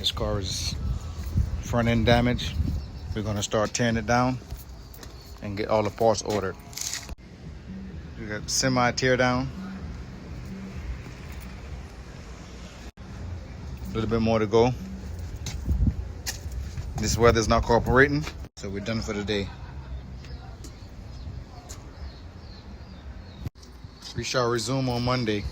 This car is front end damage. We're gonna start tearing it down and get all the parts ordered. We got semi tear down. A little bit more to go. This weather's not cooperating, so we're done for the day. We shall resume on Monday.